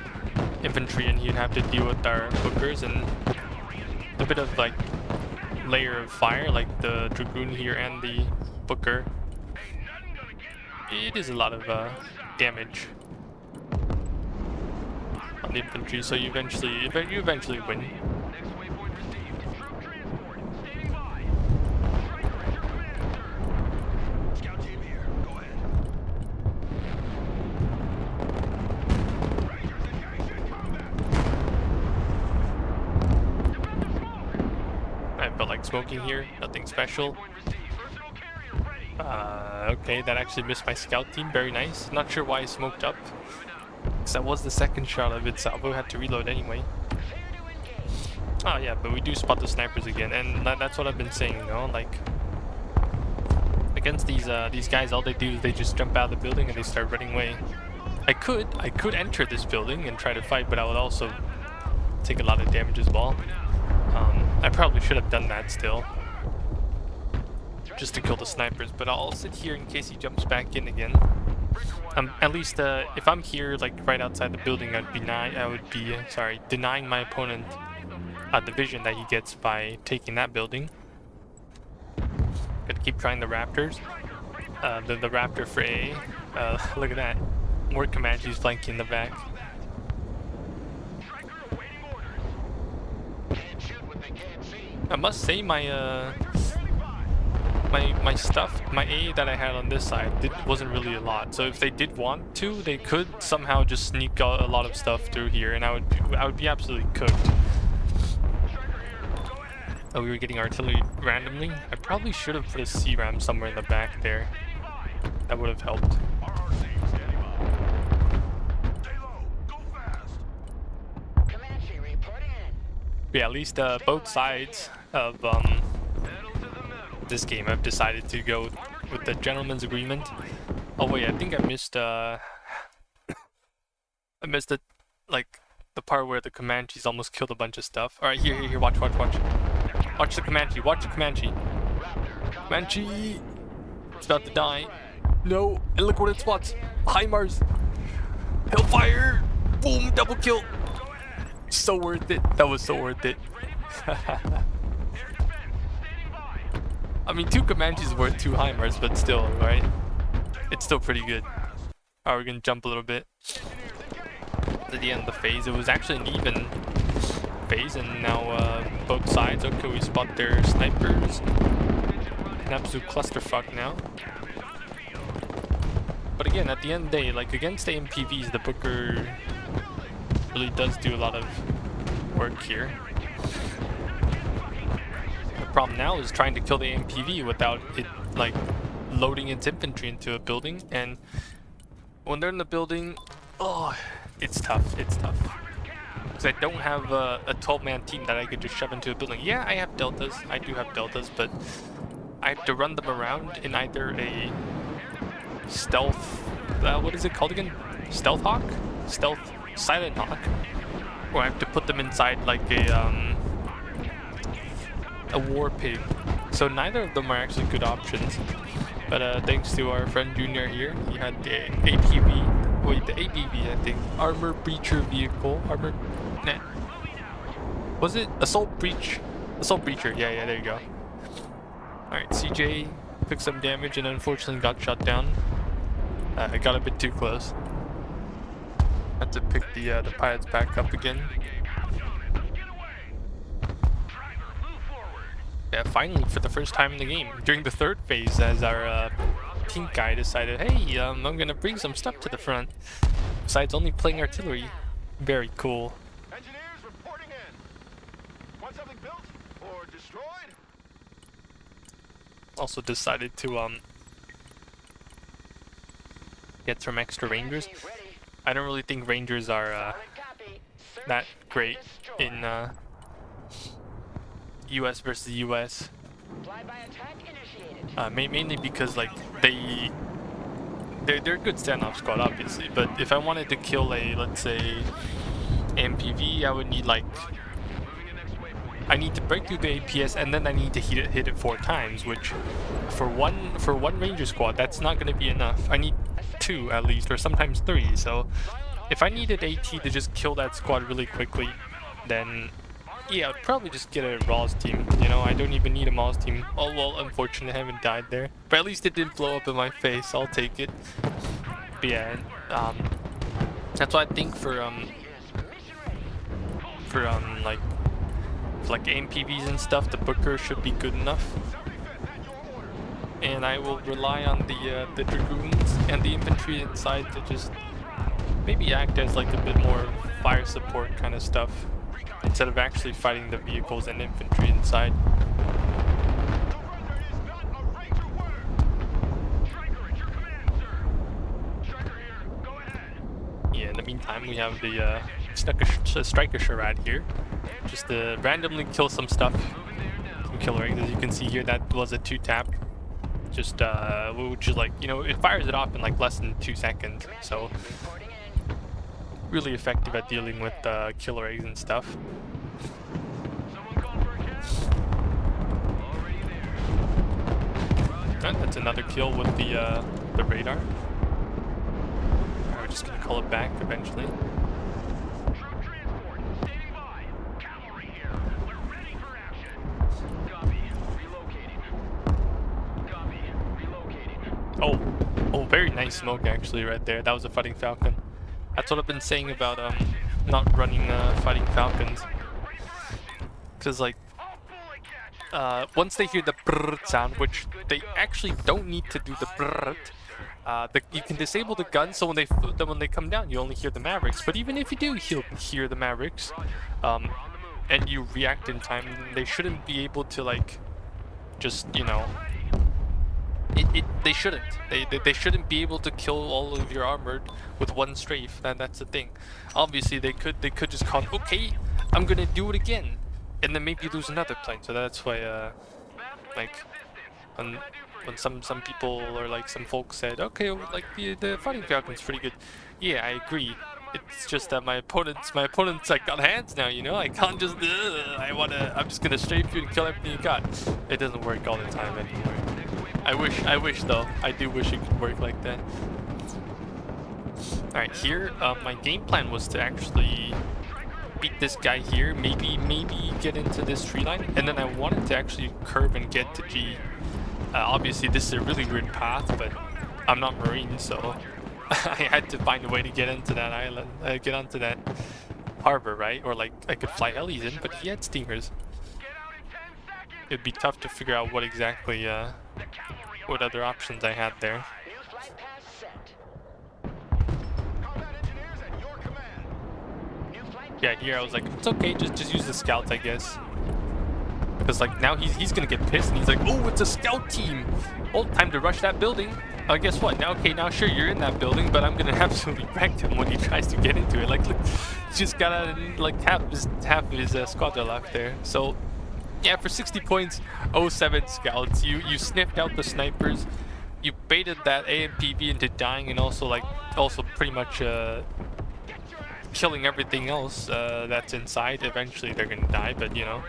infantry, and he'd have to deal with our Bookers and a bit of like layer of fire, like the Dragoon here and the Booker. It is a lot of damage on the infantry, so you eventually win. Next waypoint received. Troop transport. Standing by. Scout team here. Go ahead. Rangers engaged in combat. Defend the smoke. I felt like smoking here, nothing special. Waypoint received. Versatile carrier ready. Okay, that actually missed my scout team, very nice. Not sure why I smoked up. Because that was the second shot of it, Salvo had to reload anyway. Oh yeah, but we do spot the snipers again, and that's what I've been saying, you know, like against these guys, all they do is they just jump out of the building and they start running away. I could enter this building and try to fight, but I would also take a lot of damage as well. I probably should have done that still, just to kill the snipers, but I'll sit here in case he jumps back in again. At least if I'm here like right outside the building, I would be denying my opponent the vision that he gets by taking that building. Gotta keep trying the Raptors. The Raptor for A. Look at that. More Comanches flanking in the back. I must say my my stuff, my A that I had on this side wasn't really a lot. So if they did want to, they could somehow just sneak a lot of stuff through here, and I would be absolutely cooked. Oh, we were getting artillery randomly. I probably should have put a C-ram somewhere in the back there. That would have helped. But yeah, at least both sides of this game have decided to go with the gentleman's agreement. Oh wait, I think I missed I missed it, like the part where the Comanches almost killed a bunch of stuff. All right, here, watch. Watch the Comanche. Comanche, it's about to die. No, and look what it spots. HIMARS. Hellfire. Boom, double kill. So worth it. That was so worth it. I mean, 2 Comanches worth 2 HIMARS, but still, right? It's still pretty good. Alright, we're gonna jump a little bit to the end of the phase. It was actually an even phase, and now both sides. Okay, we spot their snipers. An absolute clusterfuck now. But again, at the end of the day, like against the MPVs, the Booker really does do a lot of work here. The problem now is trying to kill the MPV without it like loading its infantry into a building, and when they're in the building, oh, it's tough. It's tough. Because I don't have a 12-man team that I could just shove into a building. Yeah, I have deltas. I do have deltas, but I have to run them around in either a stealth, what is it called again? Stealth Hawk? Stealth Silent Hawk. Or I have to put them inside like a war pig. So neither of them are actually good options. But thanks to our friend Junior here, he had the APV, wait, the ABV I think, Armored Breacher Vehicle, was it? Assault Breacher, yeah, there you go. Alright, CJ took some damage and unfortunately got shot down. It got a bit too close. Had to pick the pilots back up again. Yeah, finally, for the first time in the game, during the 3rd phase, as our pink guy decided, hey, I'm gonna bring some stuff to the front. Besides only playing artillery. Very cool. Engineers reporting in. Want something built or destroyed? Also decided to get some extra Rangers. I don't really think Rangers are that great in US versus US. Mainly because like they're a good standoff squad obviously, but if I wanted to kill a, let's say, MPV, I would need like, I need to break through the APS and then I need to hit it 4 times, which for one Ranger squad that's not going to be enough. I need 2 at least, or sometimes 3. So if I needed AT to just kill that squad really quickly, then yeah, I'd probably just get a Rawls team. You know, I don't even need a Moz team. Oh well, unfortunately I haven't died there, but at least it didn't blow up in my face. I'll take it. But yeah, that's why I think for like MPVs and stuff, the Booker should be good enough. And I will rely on the Dragoons and the infantry inside to just maybe act as like a bit more fire support kind of stuff, instead of actually fighting the vehicles and infantry inside. Yeah, in the meantime, we have the Stryker Charade here, just to randomly kill some stuff, some killer eggs. As you can see here, that was a 2-tap. Just, which is like, you know, it fires it off in like less than 2 seconds, so really effective at dealing with killer eggs and stuff. And that's another kill with the radar. We're just gonna call it back eventually. Oh, very nice smoke actually right there. That was a Fighting Falcon. That's what I've been saying about not running Fighting Falcons. Because like, once they hear the brrrt sound, which they actually don't need to do the brrrt, you can disable the gun, so when they come down, you only hear the Mavericks. But even if you do hear the Mavericks, and you react in time, they shouldn't be able to like, just, you know, they shouldn't. They shouldn't be able to kill all of your armored with one strafe. That's the thing. Obviously, they could just call, okay, I'm gonna do it again, and then maybe lose another plane. So that's why, like, when some people or like some folks said, okay, like the Fighting Falcon's pretty good. Yeah, I agree. It's just that my opponents like got hands now. You know, I can't just. I'm just gonna strafe you and kill everything you got. It doesn't work all the time anymore. I wish though. I do wish it could work like that. Alright, here, my game plan was to actually beat this guy here, maybe get into this tree line, and then I wanted to actually curve and get to G. Obviously this is a really weird path, but I'm not Marine, so I had to find a way to get into that island, get onto that harbor, right? Or like I could fly helis in, but he had stingers. It'd be tough to figure out what exactly, what other options I had there. Yeah, here I was like, it's okay, just use the scouts, I guess. Because like now he's gonna get pissed and he's like, oh, it's a scout team. Oh, time to rush that building. Guess what? Now, okay, now sure you're in that building, but I'm gonna absolutely wreck him when he tries to get into it. Like, look, he just got out and like half of his squadron left there. So yeah, for 60 points, 07 scouts, you sniffed out the snipers, you baited that AMPV into dying, and also pretty much killing everything else that's inside. Eventually they're gonna die, but you know,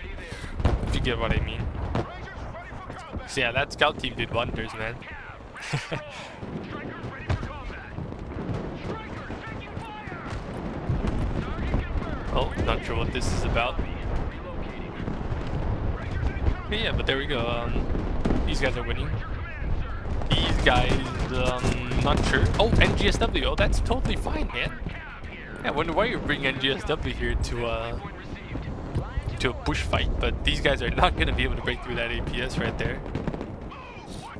if you get what I mean. So yeah, that scout team did wonders, man. Oh, not sure what this is about. But yeah, but there we go. These guys are winning. These guys, not sure. Oh, NGSW. Oh, that's totally fine, man. Yeah, I wonder why you bring NGSW here to a bush fight, but these guys are not gonna be able to break through that APS right there.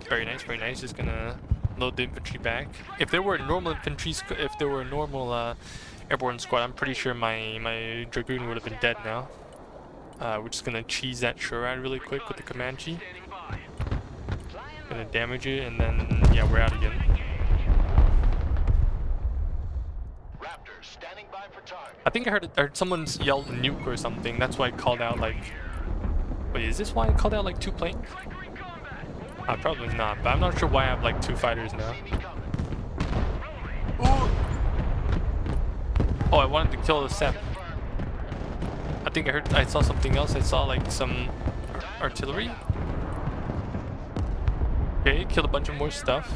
Very nice, very nice. Just gonna load the infantry back. If there were a normal infantry, if there were a normal airborne squad, I'm pretty sure my dragoon would have been dead now. We're just gonna cheese that Shurad really quick with the Comanche. Gonna damage it, and then yeah, we're out again. I think I heard someone yell nuke or something. That's why I called out like. Wait, is this why I called out like 2 planes? Probably not, but I'm not sure why I have like 2 fighters now. Ooh. Oh, I wanted to kill the SEP. I think I saw something else. I saw like some artillery. Okay, killed a bunch of more stuff.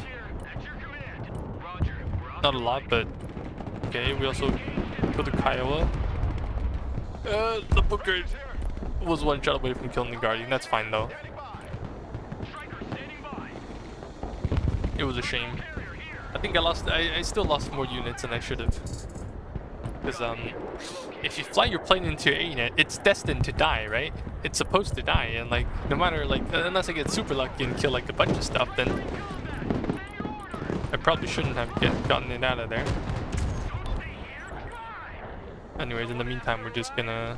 Not a lot, but okay. We also killed the Kiowa. The Booker was 1 shot away from killing the Guardian. That's fine though. It was a shame. I think I still lost more units than I should have. Because if you fly your plane into your ANET, it's destined to die, right? It's supposed to die, and like no matter like unless I get super lucky and kill like a bunch of stuff, then I probably shouldn't have gotten it out of there. Anyways, in the meantime, we're just gonna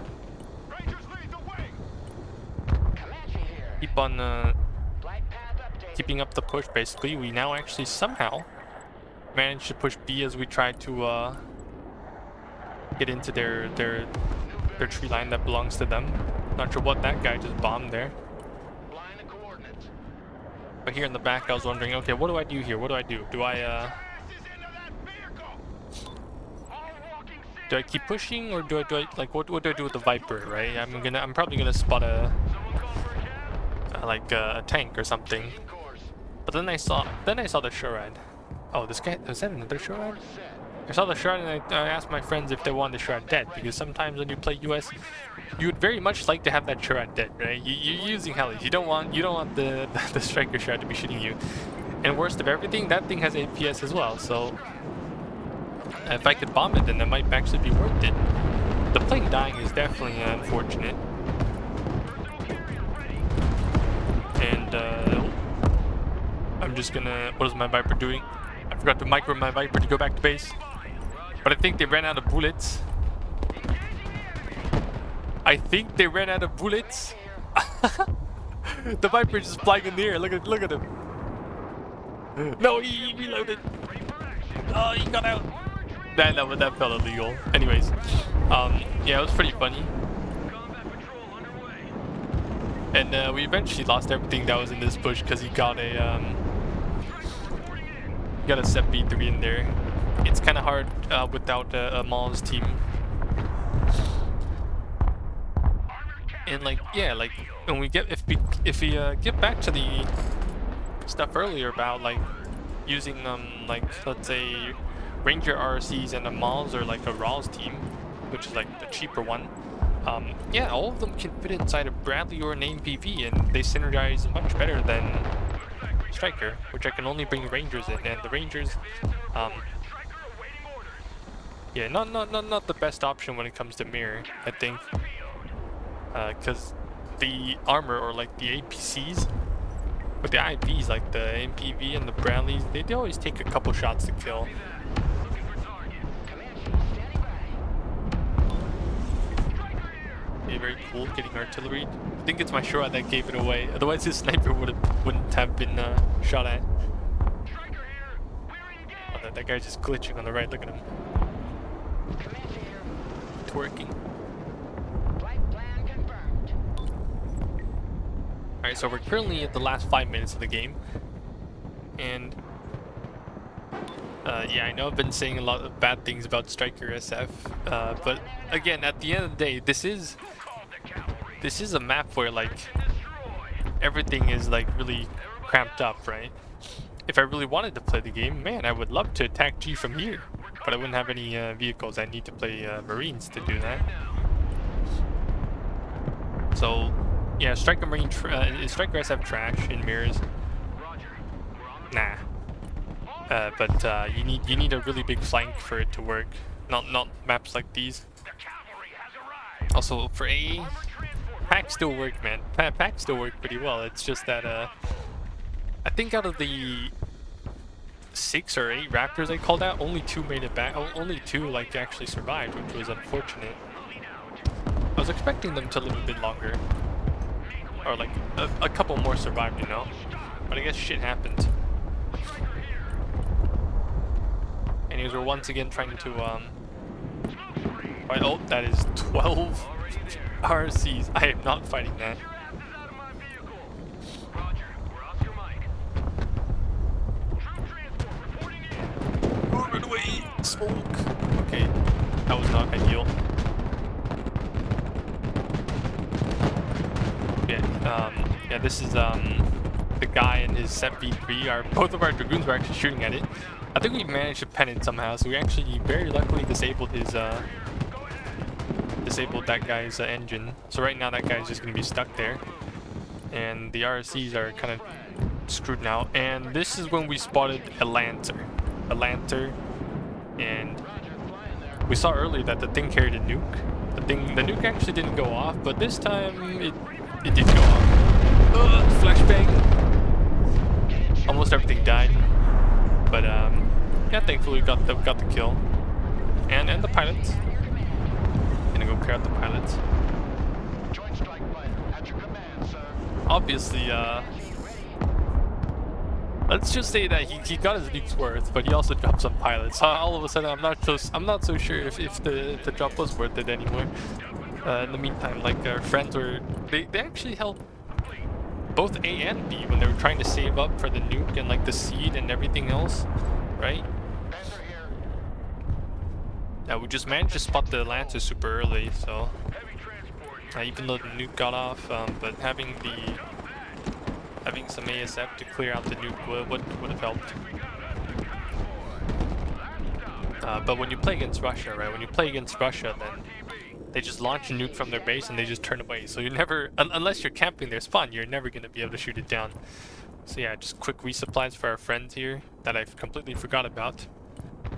keep on keeping up the push. Basically, we now actually somehow managed to push B as we try to get into their tree line that belongs to them. Not sure what that guy just bombed there. But here in the back, I was wondering, okay, what do I do here? What do I do? Do I keep pushing, or do I like what do I do with the Viper? Right? I'm probably gonna spot a tank or something. But then I saw the Shurad. Oh, this guy, was that another Shurad? I saw the Shurad and I asked my friends if they wanted the Shurad dead, because sometimes when you play US, you would very much like to have that Shurad dead, right? You're using helis. You don't want the Stryker Shurad to be shooting you. And worst of everything, that thing has APS as well. So if I could bomb it, then that might actually be worth it. The plane dying is definitely unfortunate. And I'm just gonna. What is my Viper doing? I forgot to micro my Viper to go back to base. But I think they ran out of bullets. The Viper is just flying in the air. Look at him. No, he reloaded. Oh, he got out. That felt illegal. Anyways, yeah, it was pretty funny. And we eventually lost everything that was in this bush because he got a SEP B3 in there. It's kind of hard without a Maul's team. And like, yeah, like when we get if we get back to the stuff earlier about like using like let's say Ranger RCs and a Mauls or like a Rawls team, which is like the cheaper one. Yeah, all of them can fit inside a Bradley or an AMPV, and they synergize much better than Stryker, which I can only bring Rangers in, and the Rangers, yeah, not the best option when it comes to mirror, I think, because the armor or like the APCs, but the IVs like the MPV and the Bradleys, they always take a couple shots to kill. Yeah, very cool getting artillery. I think it's my shot that gave it away. Otherwise, his sniper wouldn't have been shot at. Oh, that guy's just glitching on the right. Look at him. Twerking. Alright, so we're currently at the last 5 minutes of the game. And yeah, I know I've been saying a lot of bad things about Stryker SF, but again, at the end of the day, this is a map where like everything is like really cramped up, right? If I really wanted to play the game, man, I would love to attack G from here, but I wouldn't have any vehicles. I need to play Marines to do that. So yeah, Stryker Stryker SF trash in mirrors. Nah. But you need a really big flank for it to work. Not maps like these. Also for A, packs still work, man. Packs still work pretty well. It's just that I think out of the 6 or 8 Raptors I called out, only 2 made it back. Only 2 like actually survived, which was unfortunate. I was expecting them to live a bit longer, or like a couple more survived, you know. But I guess shit happened. Anyways, we're once again trying to fight. Oh, that is 12 RCs. I am not fighting that. Oh, run away! Smoke! Okay, that was not ideal. Yeah, this is the guy and his Set V3. Both of our Dragoons were actually shooting at it. I think we managed to pen it somehow, so we actually very luckily disabled his that guy's engine. So right now that guy's just gonna be stuck there, and the RSCs are kind of screwed now. And this is when we spotted a Lancer, and we saw earlier that the thing carried a nuke. The nuke actually didn't go off, but this time it did go off. Flashbang. Almost everything died, but yeah, thankfully we got the kill, and the pilots. Gonna go clear out the pilots. Joint strike fighter at your command, sir. Obviously, let's just say that he got his nuke's worth, but he also dropped some pilots. All of a sudden, I'm not so sure if the drop was worth it anymore. In the meantime, like our friends were, they actually held both A and B when they were trying to save up for the nuke and like the seed and everything else, right? Yeah, we just managed to spot the Lancer super early, so even though the nuke got off, but having some ASF to clear out the nuke would have helped. But when you play against Russia, right? When you play against Russia, then they just launch a nuke from their base and they just turn away. So you never, unless you're camping their spawn, you're never gonna be able to shoot it down. So yeah, just quick resupplies for our friends here that I've completely forgot about.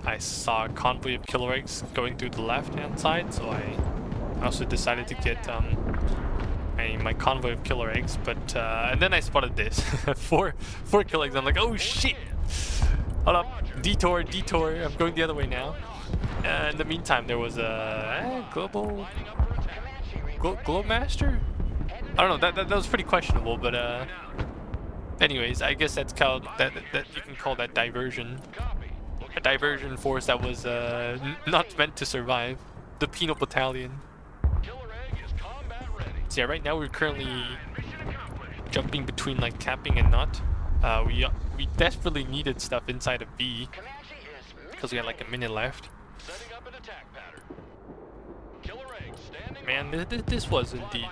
I saw a convoy of killer eggs going through the left-hand side, so I also decided to get my convoy of killer eggs. But and then I spotted this four killer eggs. I'm like, oh shit! Hold up, detour. I'm going the other way now. In the meantime, there was a Glowmaster. I don't know. That was pretty questionable, but anyways, I guess that's called that you can call that diversion. A diversion force that was not meant to survive. The penal battalion. So yeah, right now we're currently jumping between like camping and not. We desperately needed stuff inside of B because we had like a minute left. Man, this was indeed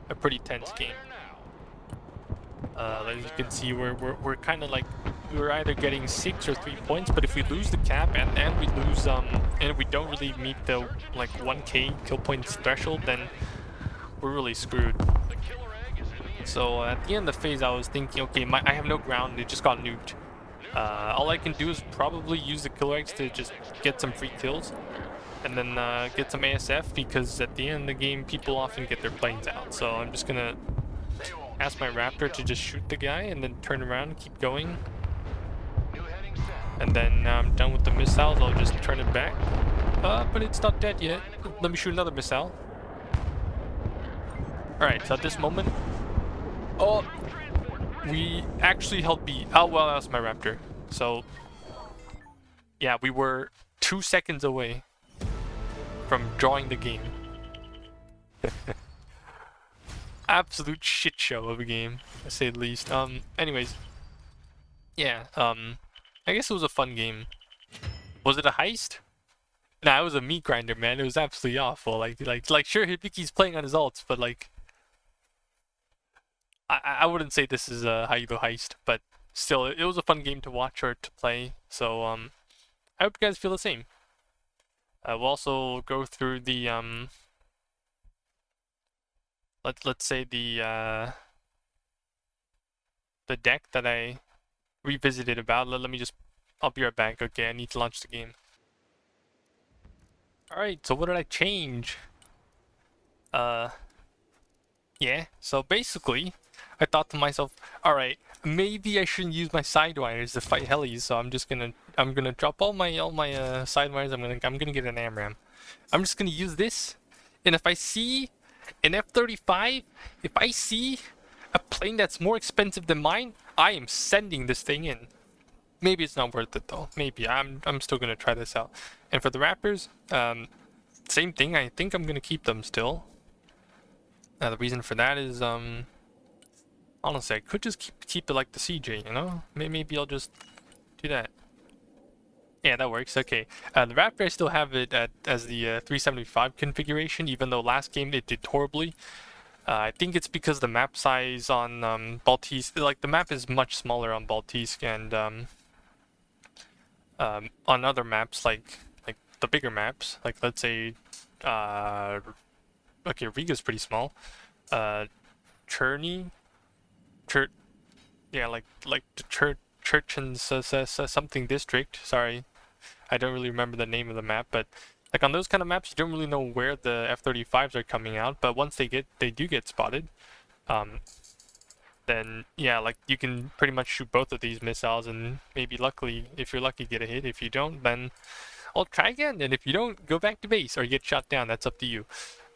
a pretty tense game. As you can see, we're kind of like we're either getting 6 or 3 points, but if we lose the cap and we lose and we don't really meet the like 1k kill points threshold, then we're really screwed. So at the end of the phase, I was thinking, okay, I have no ground, it just got nuked. All I can do is probably use the killer eggs to just get some free kills, and then get some ASF, because at the end of the game, people often get their planes out. So I'm just gonna ask my Raptor to just shoot the guy and then turn around and keep going. And then I'm done with the missiles, I'll just turn it back. But it's not dead yet. Let me shoot another missile. Alright, so at this moment... Oh! We actually held B. Oh, well, that was my Raptor. So... yeah, we were 2 seconds away from drawing the game. Absolute shit show of a game, to say the least. Anyways. Yeah, I guess it was a fun game. Was it a heist? Nah, it was a meat grinder, man. It was absolutely awful. Like sure, Hibiki's playing on his ults, but like, I wouldn't say this is a High Elo Heist, but still, it was a fun game to watch or to play. So, I hope you guys feel the same. We'll also go through the let's say the deck that I revisited about. Let me just, I'll be right back. Okay, I need to launch the game. Alright, so what did I change? Yeah, so basically, I thought to myself, alright, maybe I shouldn't use my sidewinders to fight helis, so I'm gonna drop all my sidewinders. I'm gonna get an AMRAM. I'm just gonna use this, and if I see an F-35, if I see a plane that's more expensive than mine, I am sending this thing in. Maybe it's not worth it though. Maybe I'm still gonna try this out. And for the Raptors, same thing. I think I'm gonna keep them still. The reason for that is honestly, I could just keep it like the CJ, you know? Maybe I'll just do that. Yeah, that works. Okay. The Raptor, I still have it as the 375 configuration, even though last game it did horribly. I think it's because the map size on Baltisk, like the map is much smaller on Baltisk, and on other maps like the bigger maps, like let's say okay, Riga's pretty small. Churny, yeah, like the Church and something district. Sorry, I don't really remember the name of the map, but like on those kind of maps, you don't really know where the F-35s are coming out. But once they do get spotted, then yeah, like you can pretty much shoot both of these missiles, and maybe luckily, if you're lucky, get a hit. If you don't, then I'll try again. And if you don't, go back to base or get shot down. That's up to you.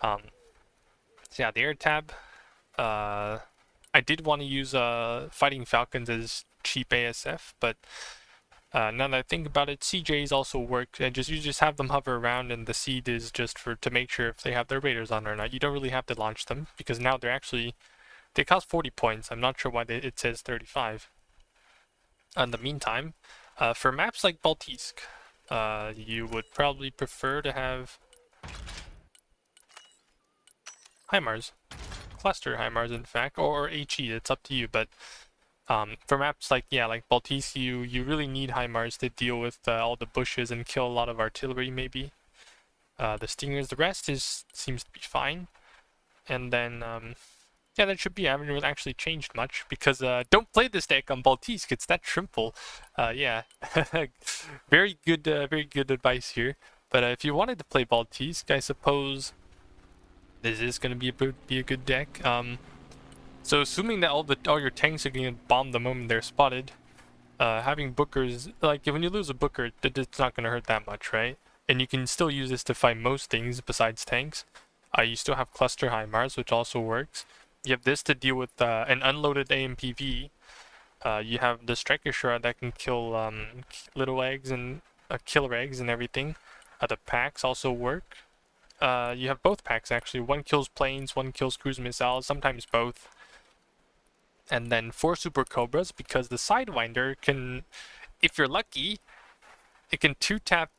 So yeah, the air tab. I did want to use Fighting Falcons as cheap ASF, but now that I think about it, CJs also work. You just have them hover around, and the seed is just to make sure if they have their radars on or not. You don't really have to launch them, because now they cost 40 points. I'm not sure why it says 35. In the meantime, for maps like Baltisk, you would probably prefer to have HIMARS. Cluster HIMARS, in fact, or HE, it's up to you, but for maps like Baltisk, you really need HIMARS to deal with all the bushes and kill a lot of artillery, maybe. The Stingers, the rest seems to be fine. And then, yeah, that should be. I haven't really actually changed much, because don't play this deck on Baltisk, it's that shrimple. Yeah, very good advice here. But if you wanted to play Baltisk, I suppose this is going to be a good deck. So assuming that all your tanks are going to bomb the moment they're spotted, having Bookers, like when you lose a Booker, it's not going to hurt that much, right? And you can still use this to fight most things besides tanks. You still have Cluster HIMARS, which also works. You have this to deal with an unloaded AMPV. You have the Stryker SOF that can kill little eggs and killer eggs and everything. The packs also work. You have both packs actually. One kills planes, one kills cruise missiles, sometimes both. And then 4 Super Cobras, because the Sidewinder can, if you're lucky, it can 2-tap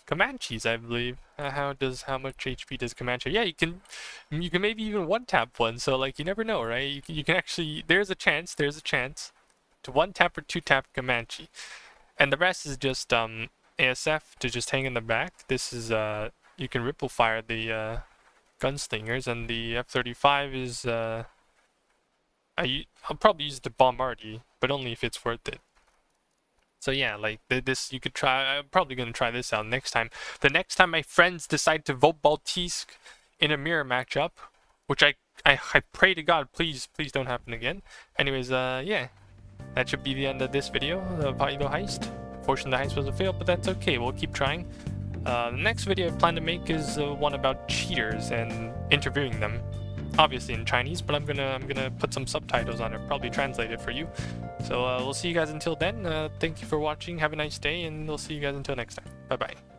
Comanches, I believe. How much HP does Comanche? Yeah, you can maybe even 1-tap one. So like you never know, right? You can actually there's a chance to select 1-tap or 2-tap Comanche. And the rest is just ASF to just hang in the back. This is you can ripple fire the gunslingers, and the F-35 is I'll probably use the Bombardier, but only if it's worth it. So yeah, like this you could try. I'm probably gonna try this out next time. The next time my friends decide to vote Baltisk in a mirror matchup, which I pray to God, please don't happen again. Anyways, yeah, that should be the end of this video of High Elo Heist. Unfortunately, the heist was a fail, but that's okay. We'll keep trying. The next video I plan to make is one about cheaters and interviewing them. Obviously in Chinese, but I'm gonna put some subtitles on it, probably translate it for you. So we'll see you guys until then. Thank you for watching. Have a nice day, and we'll see you guys until next time. Bye bye.